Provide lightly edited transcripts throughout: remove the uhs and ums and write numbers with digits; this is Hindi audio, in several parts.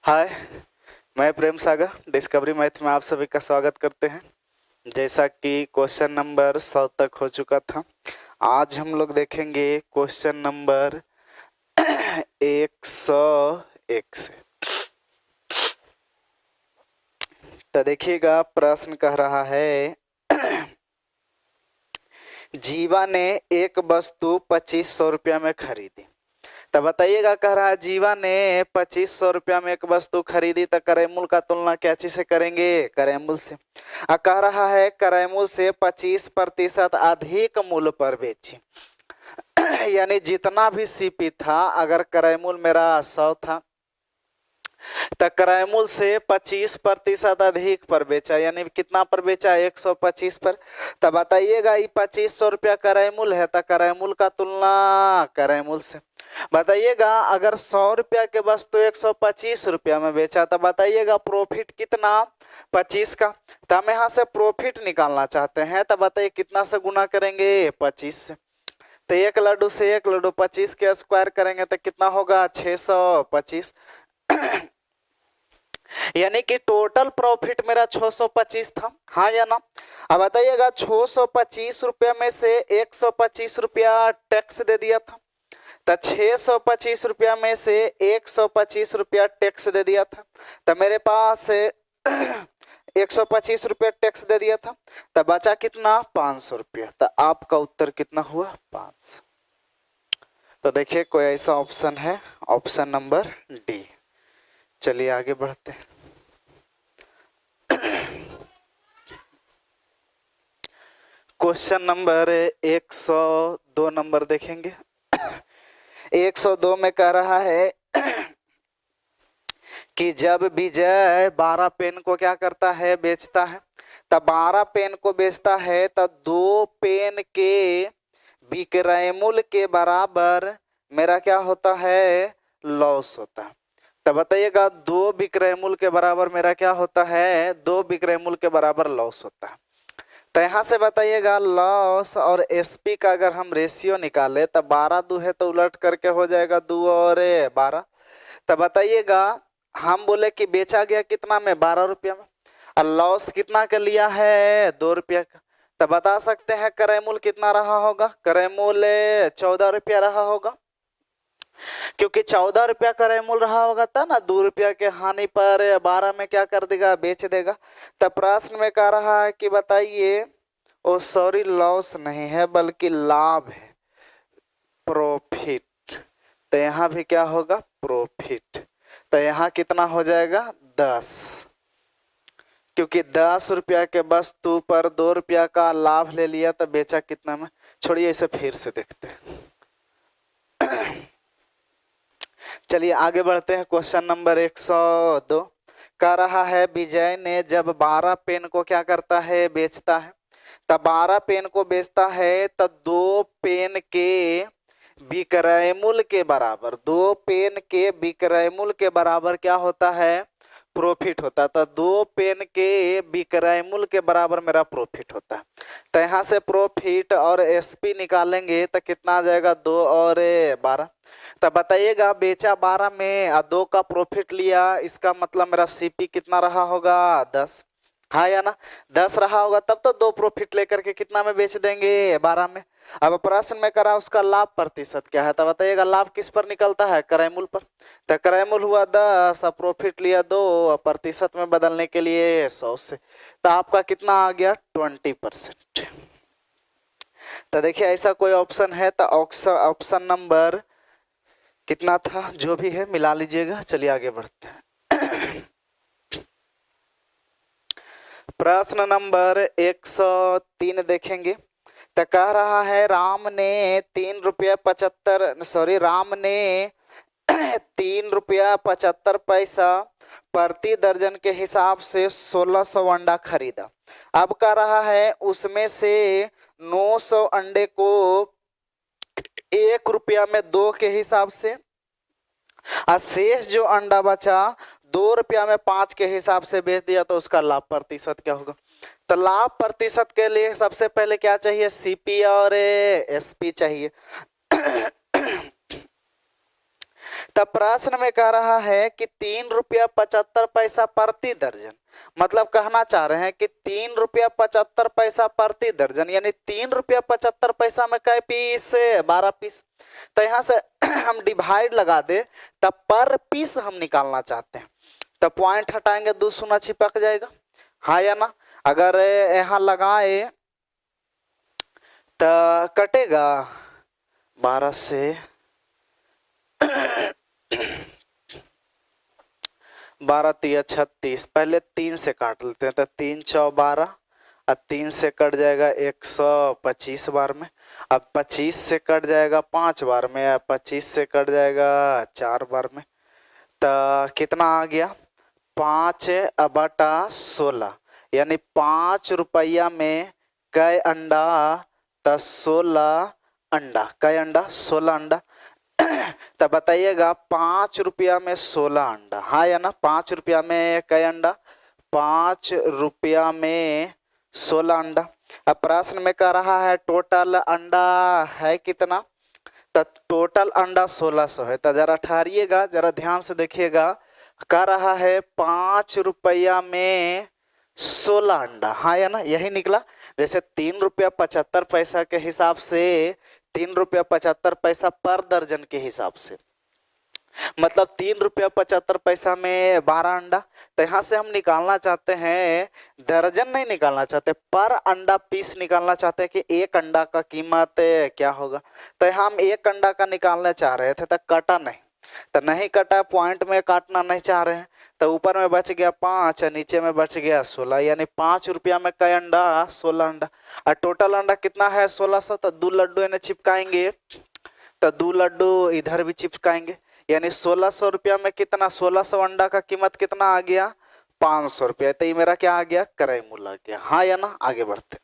हाय, मैं प्रेम सागर डिस्कवरी मैथ में आप सभी का स्वागत करते हैं। जैसा कि क्वेश्चन नंबर 100 तक हो चुका था, आज हम लोग देखेंगे क्वेश्चन नंबर 101 से। तो देखिएगा, प्रश्न कह रहा है जीवा ने एक वस्तु 2500 रुपया में खरीदी। तो बताइएगा, कह रहा है जीवा ने 2500 रुपया में एक वस्तु खरीदी, तो क्रय मूल्य का तुलना क्या चीज से करेंगे? क्रय मूल्य से। कह रहा है क्रय मूल्य से 25% अधिक मूल्य पर बेची। यानी जितना भी सीपी था, अगर क्रय मूल्य मेरा 100 था तो क्रय मूल्य से 25% अधिक पर बेचा, यानी कितना पर बेचा? 125 पर। तब बताइएगा, ये 2500 रुपया क्रय मूल्य है, तो क्रय मूल्य का तुलना क्रय मूल्य से। बताइएगा, अगर 100 रुपया के वस्तु 125 रुपया में बेचा, तो बताइएगा प्रॉफिट कितना? 25 का। तो हम यहाँ से प्रॉफिट निकालना चाहते हैं, तो बताइए कितना से गुना करेंगे? 25 से। तो एक लड्डू से एक लड्डू 25 के स्क्वायर करेंगे तो कितना होगा? 625। यानी कि टोटल प्रॉफिट मेरा 625 था, हाँ या ना? अब बताइएगा, 625 रुपया में से 125 रुपया टैक्स दे दिया था, तो 625 रुपया में से 125 रुपया टैक्स दे दिया था, तो मेरे पास 125 रुपया टैक्स दे दिया था, तो बचा कितना? 500 रुपया। तो आपका उत्तर कितना हुआ? 500। तो देखिए, कोई ऐसा ऑप्शन है, ऑप्शन नंबर डी। चलिए आगे बढ़ते हैं। क्वेश्चन नंबर 102 नंबर देखेंगे। 102 में कह रहा है कि जब विजय 12 पेन को क्या करता है? बेचता है। तब 12 पेन को बेचता है तो 2 पेन के विक्रय मूल्य के बराबर मेरा क्या होता है? लॉस होता है। तब बताइएगा, 2 विक्रय मूल्य के बराबर मेरा क्या होता है? 2 विक्रय मूल्य के बराबर लॉस होता है। तो यहाँ से बताइएगा, लॉस और एसपी का अगर हम रेशियो निकाले तो 12 2 है तो उलट करके हो जाएगा 2 और 12। तो बताइएगा, हम बोले कि बेचा गया कितना में? 12 रुपया में, और लॉस कितना का लिया है? 2 रुपया का। तो बता सकते हैं क्रय मूल्य कितना रहा होगा? क्रय मूल्य 14 रुपया रहा होगा, क्योंकि 14 रुपया क्रय मूल्य रहा होगा था ना। 2 रुपया के हानि पर 12 में क्या कर देगा? बेच देगा। तब प्रश्न में कह रहा है कि बताइए, ओ सॉरी, लॉस नहीं है बल्कि लाभ है, प्रॉफिट। तो यहाँ भी क्या होगा? प्रॉफिट। तो यहाँ कितना हो जाएगा? 10, क्योंकि 10 रुपया के वस्तु पर 2 रुपया का लाभ ले लिया, तो बेचा कितना में? छोड़िए, इसे फिर से देखते हैं। चलिए आगे बढ़ते हैं। क्वेश्चन नंबर 102 कह रहा है विजय ने जब 12 पेन को क्या करता है? बेचता है। तब 12 पेन को बेचता है तो 2 पेन के विक्रय मूल्य के बराबर, 2 पेन के विक्रय मूल्य के बराबर क्या होता है? प्रॉफिट होता है। तो 2 पेन के विक्रय मूल्य के बराबर मेरा प्रॉफिट होता है। तो यहाँ से प्रॉफिट और एसपी निकालेंगे तो कितना आ जाएगा? 2 और 12। तो बताइएगा, बेचा 12 में और 2 का प्रॉफिट लिया, इसका मतलब मेरा सीपी कितना रहा होगा? 10, हाँ या ना? 10 रहा होगा, तब तो 2 प्रॉफिट लेकर के कितना में बेच देंगे? 12 में। अब प्रश्न में करा उसका लाभ प्रतिशत क्या है, तो बताइएगा लाभ किस पर निकलता है? क्रय मूल्य पर। तो क्रय मूल्य हुआ 10 और प्रॉफिट लिया 2, और प्रतिशत में बदलने के लिए 100 से। तो आपका कितना आ गया? 20%। तो देखिए, ऐसा कोई ऑप्शन है तो ऑप्शन नंबर कितना था, जो भी है मिला लीजिएगा। चलिए आगे बढ़ते हैं। प्रश्न नंबर 103 देखेंगे। तो कह रहा है राम ने 3 रुपया 75 पैसा प्रति दर्जन के हिसाब से 1600 अंडा खरीदा। अब कह रहा है उसमें से 900 अंडे को 1 रुपया में 2 के हिसाब से, और शेष जो अंडा बचा 2 रुपया में 5 के हिसाब से बेच दिया, तो उसका लाभ प्रतिशत क्या होगा? तो लाभ प्रतिशत के लिए सबसे पहले क्या चाहिए? सीपी और एसपी चाहिए। तब प्रश्न में कह रहा है कि 3 रुपया 75 पैसा प्रति दर्जन, मतलब कहना चाह रहे हैं कि 3 रुपया 75 पैसा प्रति दर्जन, यानी 3 रुपया 75 पैसा में कै पीस, 12 पीस। तो यहाँ से हम डिवाइड लगा दे, तब पर पीस हम निकालना चाहते हैं, तब पॉइंट हटाएंगे 2 शून्य चिपक जाएगा, हाँ या ना। अगर यहाँ लगाए तो कटेगा 12 से 12 तिया 36, पहले 3 से काट लेते हैं, तो 3 चौ 12 और 3 से कट जाएगा 125 बार में। अब 25 से कट जाएगा 5 बार में, अब 25 से कट जाएगा 4 बार में, तो कितना आ गया 5/16, यानी 5 रुपया में कै अंडा, तो 16 अंडा, कै अंडा 16 अंडा। तो बताइएगा 5 रुपया में 16 अंडा, हाँ या ना। 5 रुपया में कै अंडा, 5 रुपया में 16 अंडा। अब प्रश्न में कह रहा है टोटल अंडा है कितना, तो टोटल अंडा 1600 है। तो जरा ठहरिएगा, जरा ध्यान से देखिएगा, कह रहा है 5 रुपया में 16 अंडा, हाँ या ना, यही निकला। जैसे 3 रुपया 75 पैसा के हिसाब से 3 रुपया 75 पैसा पर दर्जन के हिसाब से, मतलब 3 रुपया 75 पैसा में 12 अंडा। तो यहाँ से हम निकालना चाहते हैं, दर्जन नहीं निकालना चाहते, पर अंडा पीस निकालना चाहते हैं कि एक अंडा का कीमत क्या होगा। तो यहाँ हम एक अंडा का निकालना चाह रहे थे, तो कटा नहीं, तो नहीं कटा, पॉइंट में काटना नहीं चाह रहे हैं, तो ऊपर में बच गया 5 और नीचे में बच गया 16, यानी 5 रुपया में कै अंडा, 16 अंडा। और टोटल अंडा कितना है 1600, तो 2 लड्डू इन्हें चिपकाएंगे, तो 2 लड्डू इधर भी चिपकाएंगे, यानी 1600 रुपया में कितना, 1600 अंडा का कीमत कितना आ गया 500 रुपया। तो ये मेरा क्या आ गया, क्रय मूल्य आ गया, हाँ या ना। आगे बढ़ते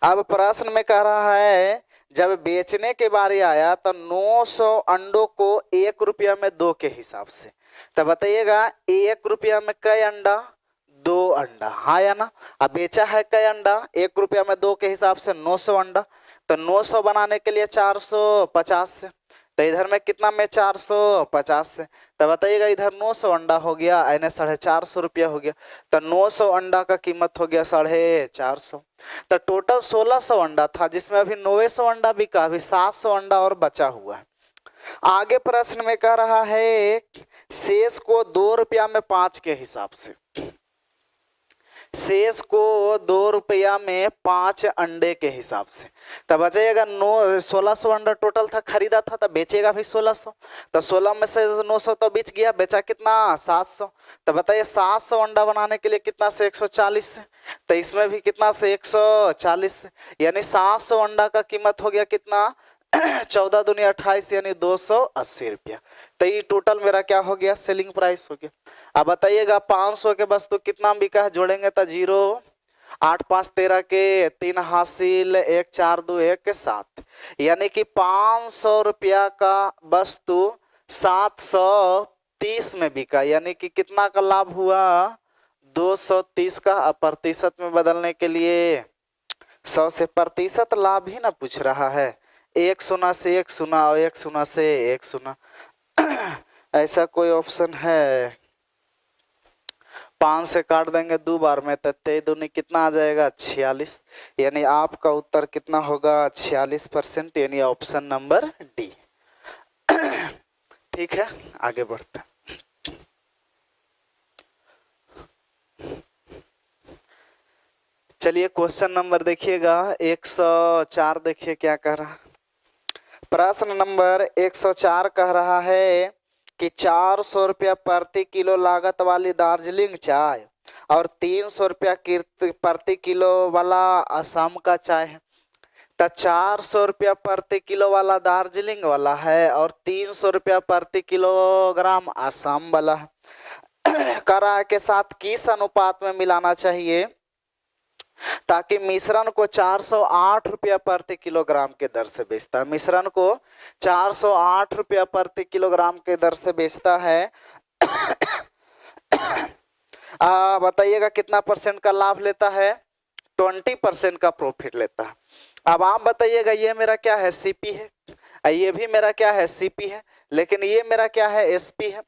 अब प्रश्न में कह रहा है जब बेचने के बारे आया तो 900 अंडों को 1 रुपया में 2 के हिसाब से, तो बताइएगा 1 रुपया में कै अंडा, 2 अंडा, हाँ या ना। अब बेचा है कै अंडा, 1 रुपया में 2 के हिसाब से 900 अंडा, तो 900 बनाने के लिए 450 से, तो इधर में कितना में 450 से, तो बताइएगा इधर 900 अंडा हो गया, यानी 450 रुपया हो गया, तो 900 अंडा का कीमत हो गया 450। तो टोटल 1600 अंडा था, जिसमें अभी 900 अंडा बिका, अभी 700 अंडा और बचा हुआ है। आगे प्रश्न में कह रहा है शेष को 2 रुपया में 5 के हिसाब से, शेष को 2 रुपया में 5 अंडे के हिसाब से, तब बचेगा 1600 अंडा टोटल था, खरीदा था, तब बेचेगा भी 1600, तो 16 में से 900 तो बिच गया, बेचा कितना 700। तो बताइए 700 अंडा बनाने के लिए कितना से 140 से, तो इसमें भी कितना से 140 से, यानी 700 अंडा का कीमत हो गया कितना 14 दूनी 28, यानी 280 रुपया। तो ये टोटल मेरा क्या हो गया, सेलिंग प्राइस हो गया। अब बताइएगा 500 के वस्तु कितना बिका है, जोड़ेंगे तो 0, 8 5 13 के 3 हासिल, 1 4 2 1 7, यानी कि 500 रुपया का वस्तु 730 में बिका, यानी कि कितना का लाभ हुआ 230 का। प्रतिशत में बदलने के लिए 100 से प्रतिशत लाभ ही ना पूछ रहा है, 1 शून्य से 1 शून्य और 1 शून्य से 1 शून्य, ऐसा कोई ऑप्शन है। 5 से काट देंगे 2 बार में, तो 23 दूनी कितना आ जाएगा 46, यानी आपका उत्तर कितना होगा 46%, यानी ऑप्शन नंबर डी। ठीक है, आगे बढ़ते हैं। चलिए क्वेश्चन नंबर देखिएगा 104, देखिए क्या कह रहा है। प्रश्न नंबर 104 कह रहा है कि 400 रुपया प्रति किलो लागत वाली दार्जिलिंग चाय और 300 रुपया प्रति किलो वाला असम का चाय है। तो 400 रुपया प्रति किलो वाला दार्जिलिंग वाला है और 300 रुपया प्रति किलोग्राम असम वाला है। करा के साथ किस अनुपात में मिलाना चाहिए ताकि मिश्रण को 408 रुपया प्रति किलोग्राम के दर से बेचता है। मिश्रण को 408 रुपया प्रति किलोग्राम के दर से बेचता है। बताइएगा कितना परसेंट का लाभ लेता है, 20% का प्रॉफिट लेता है। अब आप बताइएगा ये मेरा क्या है, सीपी है। ये भी मेरा क्या है, सीपी है, लेकिन ये मेरा क्या है, एसपी है।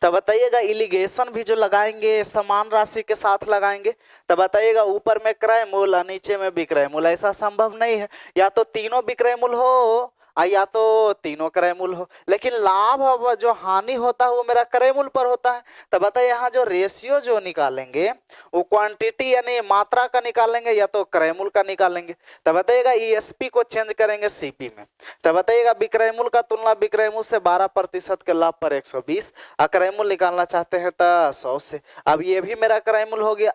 तो बताइएगा इलिगेशन भी जो लगाएंगे समान राशि के साथ लगाएंगे, तो बताइएगा ऊपर में क्रय मूल्य और नीचे में विक्रय मूल्य, ऐसा संभव नहीं है। या तो तीनों विक्रय मूल्य हो या तो तीनों क्रय मूल्य हो, लेकिन लाभ और जो हानि होता है वो मेरा क्रय मूल्य पर होता है। तो बताइए यहाँ जो रेशियो जो निकालेंगे वो क्वांटिटी यानी मात्रा का निकालेंगे या तो क्रय मूल्य का निकालेंगे। तो बताइएगा ईएसपी को चेंज करेंगे सीपी में। तो बताइएगा विक्रय मूल्य का तुलना विक्रय मूल्य से 12% के लाभ पर 120, क्रय मूल्य निकालना चाहते हैं तो 100 से। अब ये भी मेरा क्रय मूल्य हो गया,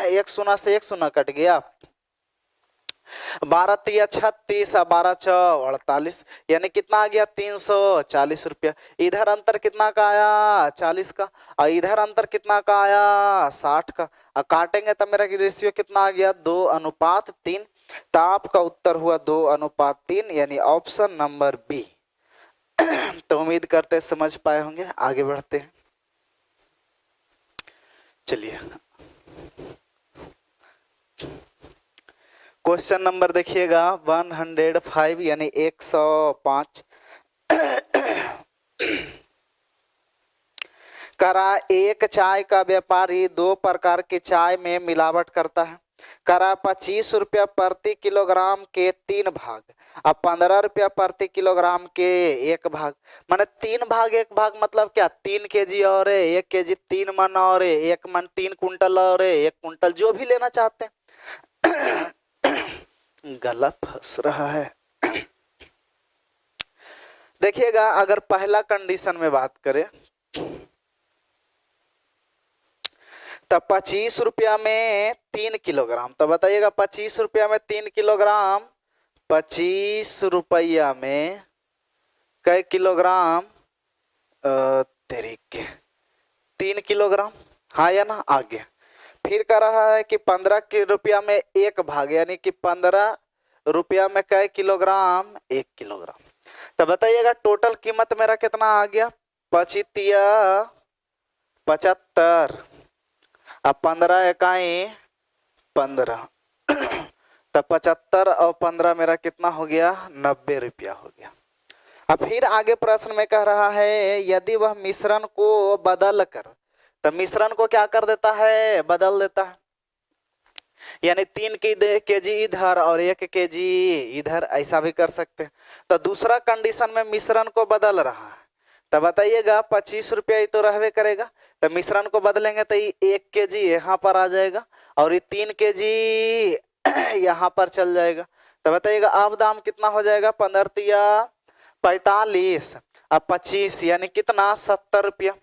एक शून्य से एक शून्य कट गया, 12 तिया 36 और 12 चौ 48, यानी कितना आ गया 340 रुपया। इधर अंतर कितना का आया 40 का, और इधर अंतर कितना का आया 60 का, और काटेंगे तो मेरा रेशियो कितना आ गया 2:3। तो आपका उत्तर हुआ 2:3, यानी ऑप्शन नंबर बी। तो उम्मीद करते समझ पाए होंगे, आगे बढ़ते हैं। चलिए क्वेश्चन नंबर देखिएगा 105 यानी 105। करा एक चाय का व्यापारी 2 प्रकार की चाय में मिलावट करता है। करा 25 रुपया प्रति किलोग्राम के 3 भाग, अब 15 रुपया प्रति किलोग्राम के 1 भाग। माने 3 भाग 1 भाग मतलब क्या, 3 केजी और 1 केजी, 3 मन और 1 मन, 3 कुंटल और 1 कुंटल, जो भी लेना चाहते हैं। गला फंस रहा है। देखिएगा अगर पहला कंडीशन में बात करें तो 25 रुपया में 3 किलोग्राम, तो बताइएगा 25 रुपया में 3 किलोग्राम, 25 रुपया में कई किलोग्राम, तरीके 3 किलोग्राम, हाँ या ना। आगे फिर कह रहा है कि 15 रुपया में 1 भाग, यानी कि 15 रुपया में कई किलोग्राम, 1 किलोग्राम। तो बताइएगा टोटल कीमत मेरा कितना आ गया, 25 75, अब 15 इकाई 15, तो 75 और 15 मेरा कितना हो गया 90 रुपया हो गया। अब फिर आगे प्रश्न में कह रहा है यदि वह मिश्रण को बदल कर, तो मिश्रण को क्या कर देता है, बदल देता है, यानी 3 केजी इधर और 1 केजी इधर, ऐसा भी कर सकते हैं। तो दूसरा कंडीशन में मिश्रण को बदल रहा है, तो बताइएगा 25 रुपया ही तो रहवे करेगा, तो मिश्रण को बदलेंगे तो 1 केजी यहाँ पर आ जाएगा और ये 3 केजी यहाँ पर चल जाएगा। तो बताइएगा अब दाम कितना हो जाएगा, 15 45, अब 25 यानी कितना 70 रुपया।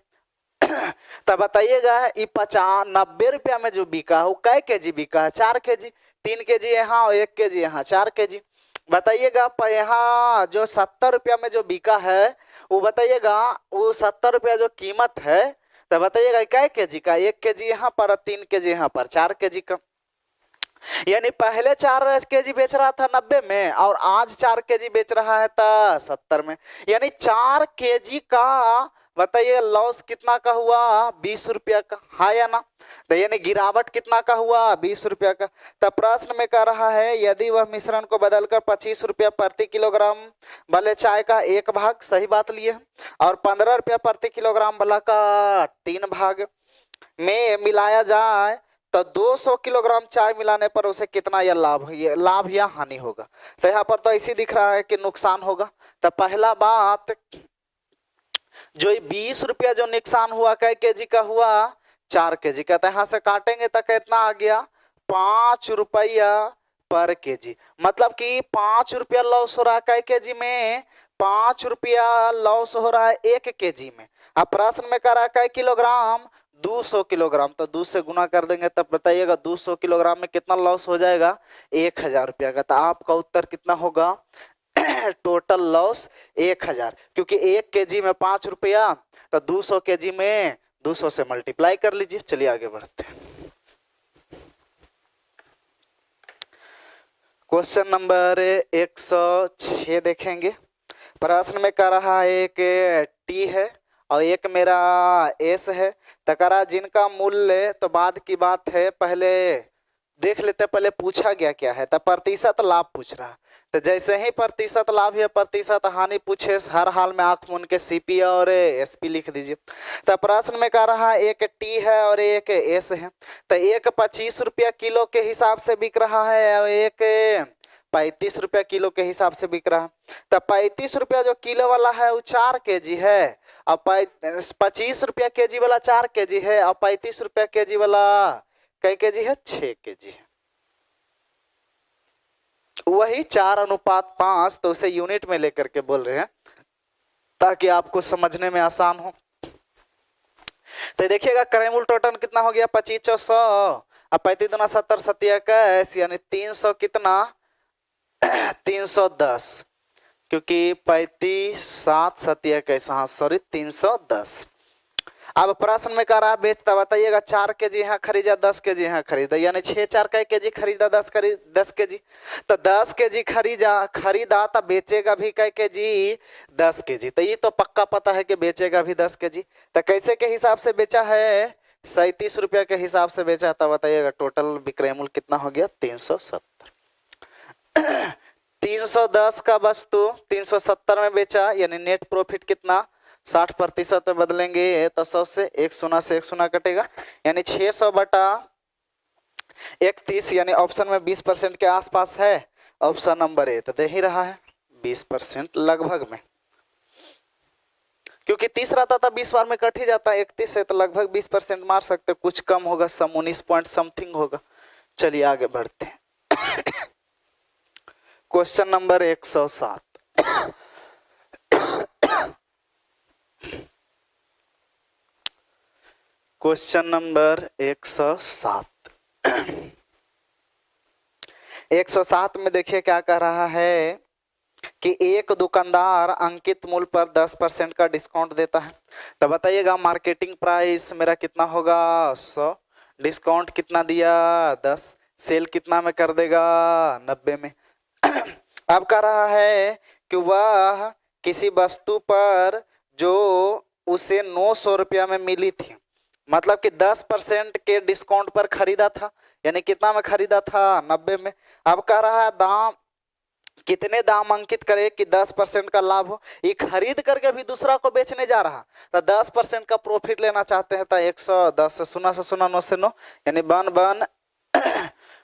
तो बताइएगा ये 90 रुपया में जो बिका है वो कै केजी बिका है, 4 केजी, 3 केजी यहाँ और 1 केजी यहाँ, 4 केजी। बताइएगा यहाँ जो 70 रुपया में जो बिका है वो बताइएगा वो 70 रुपया जो कीमत है, तो बताइएगा कै केजी का, 1 केजी यहाँ पर, 3 केजी यहाँ पर, 4 केजी का। यानी पहले 4 केजी बेच रहा था 90 में और आज 4 केजी बेच रहा है तो 70 में, यानी 4 केजी का बताइए लॉस कितना का हुआ, 20 रुपया का, हाँ या ना। तो यानी गिरावट कितना का हुआ, 20 रुपया का। तब प्रश्न में कह रहा है यदि वह मिश्रण को बदलकर 25 रुपया प्रति किलोग्राम वाले चाय का 1 भाग, सही बात लिए, और 15 रुपया प्रति किलोग्राम वाला का 3 भाग में मिलाया जाए तो 200 किलोग्राम चाय मिलाने पर उसे कितना या लाभ या हानि होगा। तो यहाँ पर तो ऐसे दिख रहा है कि नुकसान होगा। तो पहला बात जो 20 रुपया जो नुकसान हुआ कै केजी का हुआ, 4 केजी का, तो यहाँ से काटेंगे तो कितना आ गया 5 रुपया पर केजी, मतलब कि 5 रुपया लॉस हो रहा है कै केजी में, 5 रुपया लॉस हो रहा है 1 केजी में। अब प्रश्न में कह रहा है कै किलोग्राम, 200 किलोग्राम, तो 2 से गुना कर देंगे तब बताइएगा 200 किलोग्राम में कितना लॉस हो जाएगा, 1000 रुपया का। तो आपका उत्तर कितना होगा, टोटल लॉस 1000, क्योंकि 1 केजी में 5 रुपया, तो 200 केजी में 200 से मल्टीप्लाई कर लीजिए। चलिए आगे बढ़ते हैं। क्वेश्चन नंबर 106 देखेंगे। प्रश्न में कह रहा है कि टी है और एक मेरा एस है, तकरा जिनका मूल्य, तो बाद की बात है, पहले देख लेते, पहले पूछा गया क्या है, तो प्रतिशत लाभ पूछ रहा है। तो जैसे ही प्रतिशत लाभ या प्रतिशत हानि पूछे हर हाल में आंख मूंद के सीपी और एसपी लिख दीजिए। तो प्रश्न में कह रहा है एक टी है और एक एस है। तो एक 25 रुपया किलो के हिसाब से बिक रहा है और एक 35 रुपया किलो के हिसाब से बिक रहा है। तो 35 रुपया जो किलो वाला है वो 4 केजी है और 25 रुपया केजी वाला 4 केजी है और 35 रुपया केजी वाला कई केजी है 6 केजी है। वही 4:5, तो उसे यूनिट में लेकर के बोल रहे हैं ताकि आपको समझने में आसान हो। तो देखिएगा क्रय टोटल कितना हो गया 25 × 100 और 35 × 70 = 21 यानी 300 कितना 310 क्योंकि 35 7 7 21 हाँ सॉरी 310। अब प्रश्न में कह रहा बेचता बताइएगा 4 केजी यहाँ खरीदा 10 केजी यहाँ खरीदा यानी 6 4 का केजी खरीदा 10 केजी। तो 10 केजी खरीदा तो बेचेगा भी कै केजी 10 केजी। तो ये तो पक्का पता है कि बेचेगा भी 10 केजी। तो कैसे के हिसाब से बेचा है 37 रुपया के हिसाब से बेचा। तो बताइएगा टोटल विक्रय मूल्य कितना हो गया 370। 310 का वस्तु 370 में बेचा यानी नेट प्रॉफिट कितना 60% में बदलेंगे तो 100 से 1 शून्य से 1 शून्य कटेगा यानी 600 बटा 31 यानी ऑप्शन में 20% के आसपास है। ऑप्शन नंबर ए तो दे ही रहा है 20% लगभग में, क्योंकि 30 रहता था 20 बार में कट ही जाता है 31 से, तो लगभग 20% मार सकते, कुछ कम होगा 19 पॉइंट समथिंग होगा। चलिए आगे बढ़ते हैं। Question number 107। Question number 107। 107 में देखिए क्या कह रहा है कि एक दुकानदार अंकित मूल्य पर 10% का डिस्काउंट देता है। तो बताइएगा मार्केटिंग प्राइस मेरा कितना होगा 100, डिस्काउंट कितना दिया 10, सेल कितना में कर देगा 90 में। अब कह रहा है कि वह किसी वस्तु पर जो उसे 900 रुपया में मिली थी, मतलब कि 10% के डिस्काउंट पर खरीदा था, यानी कितना में खरीदा था 90 में। अब कह रहा है दाम कितने दाम अंकित करे कि 10% का लाभ हो। ये खरीद करके भी दूसरा को बेचने जा रहा, तो 10% का प्रॉफिट लेना चाहते हैं। तो 110 से 0 से 0 9 से 9 यानी 1 1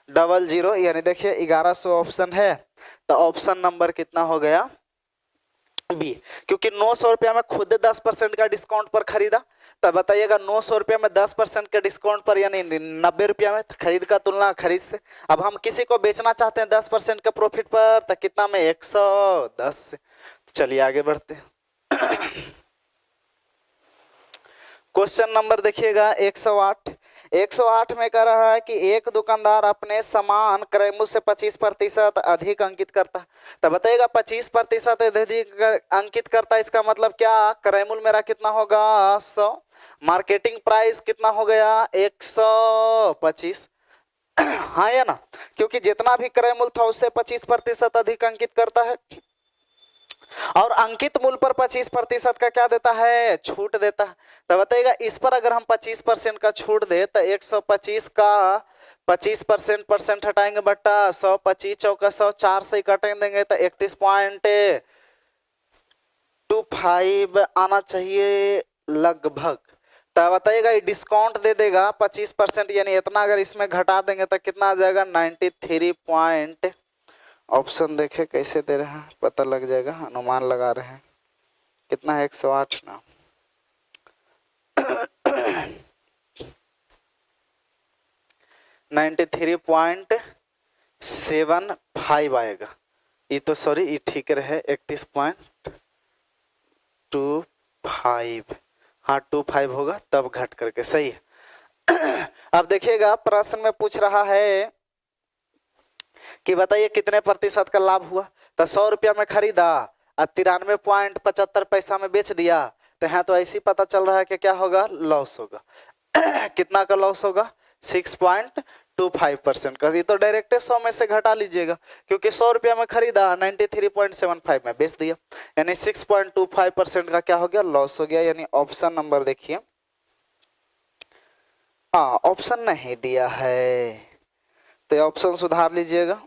00 यानी देखिए 1100 ऑप्शन है। तो ऑप्शन नंबर कितना हो गया बी, क्योंकि 900 रुपया में खुद 10% का डिस्काउंट पर खरीदा। तो बताइएगा 900 रुपया में 10% के डिस्काउंट पर यानी 90 रुपया में, खरीद का तुलना खरीद से। अब हम किसी को बेचना चाहते हैं 10% के प्रॉफिट पर, तो कितना में 110 से। चलिए आगे बढ़ते हैं। क्वेश्चन नंबर देखिएगा 108। 108 में कह रहा है कि एक दुकानदार अपने सामान क्रय मूल्य से 25% अधिक अंकित करता है। तो बताइएगा 25% अधिक अंकित करता है, इसका मतलब क्या क्रय मूल्य मेरा कितना होगा 100, मार्केटिंग प्राइस कितना हो गया 125। हाँ या ना, क्योंकि जितना भी क्रय मूल्य था उससे 25% अधिक अंकित करता है और अंकित मूल्य पर 25% का क्या देता है छूट देता है। तो बताइएगा इस पर अगर हम 25% का छूट दे तो 125 का 25% हटाएंगे बट्टा 100, 25 चौका 100, 4 से काटेंगे देंगे तो 31.25 आना चाहिए लगभग। तो बताइएगा ये डिस्काउंट दे देगा 25% यानी इतना, अगर इसमें घटा देंगे तो कितना आ जाएगा 93 पॉइंट। ऑप्शन देखे कैसे दे रहे हैं पता लग जाएगा, अनुमान लगा रहे हैं कितना है 108 ना। 93.75 आएगा। ये तो सॉरी ये ठीक रहे 31.25, हाँ 25 होगा तब घट करके सही है। अब देखिएगा प्रश्न में पूछ रहा है कि बताइए कितने प्रतिशत का लाभ हुआ। तो 100 रुपया में खरीदा और 93.75 पैसा में बेच दिया। तो यहाँ तो ऐसे ही पता चल रहा है कि क्या होगा लॉस होगा। कितना का लॉस होगा 6.25% का। ये तो डायरेक्ट 100 में से घटा लीजिएगा, क्योंकि 100 रुपया में खरीदा 93.75 में बेच दिया, यानी 6.25% का क्या हो गया लॉस हो गया। यानी ऑप्शन नंबर देखिए हाँ ऑप्शन नहीं दिया है, तो ऑप्शन सुधार लीजिएगा।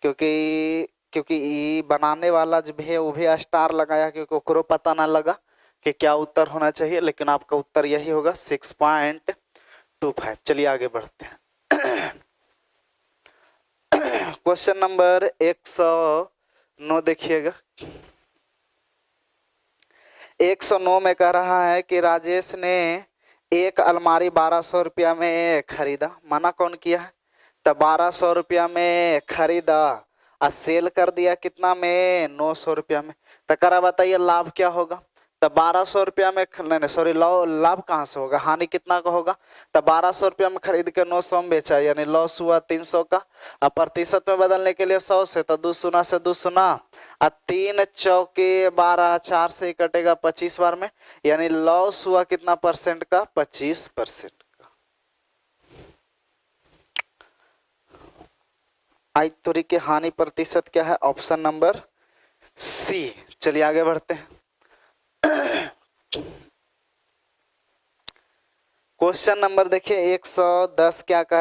क्योंकि ई बनाने वाला जो भी है वो भी स्टार लगाया, क्योंकि ओकरो पता ना लगा कि क्या उत्तर होना चाहिए, लेकिन आपका उत्तर यही होगा 6.25। चलिए आगे बढ़ते हैं। क्वेश्चन नंबर 109 देखिएगा। 109 में कह रहा है कि राजेश ने एक अलमारी 1200 रुपया में खरीदा। मना कौन किया है? तो 1200 रुपया में खरीदा और सेल कर दिया कितना में? 900 रुपया में। तो करा बताइए लाभ क्या होगा? तो 1200 रुपया में नहीं सॉरी, लाभ कहाँ से होगा? हानि कितना का होगा? तो 1200 रुपया में खरीद के 900 में बेचा, यानी लॉस हुआ 300 का। अब प्रतिशत में बदलने के लिए 100 से, तो 2 सुना से 2 सुना और 3 चौके 12, 4 से कटेगा 25 बार में, यानी लॉस हुआ कितना परसेंट का? 25%। आई तुरी के हानि प्रतिशत क्या है? Option number C. चलिए आगे बढ़ते हैं। क्वेश्चन नंबर देखिए 110 क्या कह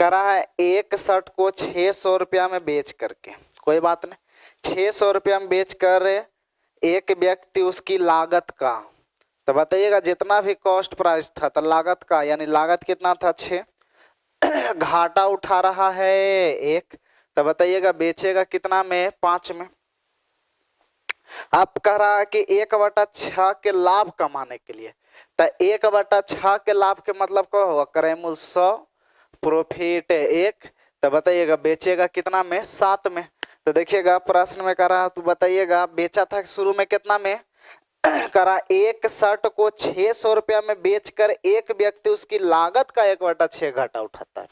रहा है? एक शर्ट को 600 रुपया में बेच करके, कोई बात नहीं, 600 रुपया में बेच कर एक व्यक्ति उसकी लागत का, तो बताइएगा जितना भी कॉस्ट प्राइस था तो लागत का, यानी लागत कितना था? 6। घाटा उठा रहा है 1, तो बताइएगा बेचेगा कितना में? 5 में। अब कह रहा है कि 1/6 के लाभ कमाने के लिए, तो 1/6 के लाभ के मतलब क्या होगा? क्रय मूल्य 100, प्रॉफिट 1, तो बताइएगा बेचेगा कितना में? 7 में। तो देखिएगा प्रश्न में कह रहा है, तो बताइएगा बेचा था शुरू में कितना में? करा एक शर्ट को 600 रुपया में बेचकर एक व्यक्ति उसकी लागत का 1/6 घाटा उठाता है।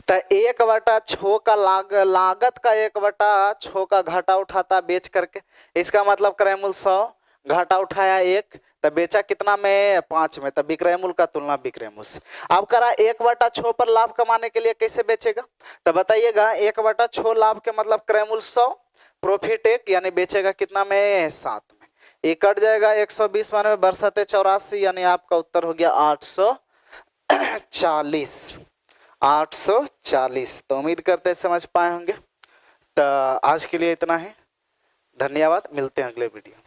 तो 1/6 का लागत का 1/6 का घाटा उठाता बेच करके, इसका मतलब क्रय मूल्य 100, घाटा उठाया 1, तो बेचा कितना में? 5 में। तो विक्रय मूल्य का तुलना विक्रय मूल्य से। अब करा 1/6 पर लाभ कमाने के लिए कैसे बेचेगा? तो बताइएगा 1/6 लाभ के मतलब क्रय मूल्य 100, प्रॉफिट 1, यानी बेचेगा कितना में? 7 में। ये कट जाएगा 120 माने बरसते 84, यानी आपका उत्तर हो गया 840। 840। तो उम्मीद करते हैं समझ पाए होंगे। तो आज के लिए इतना ही, धन्यवाद, मिलते हैं अगले वीडियो।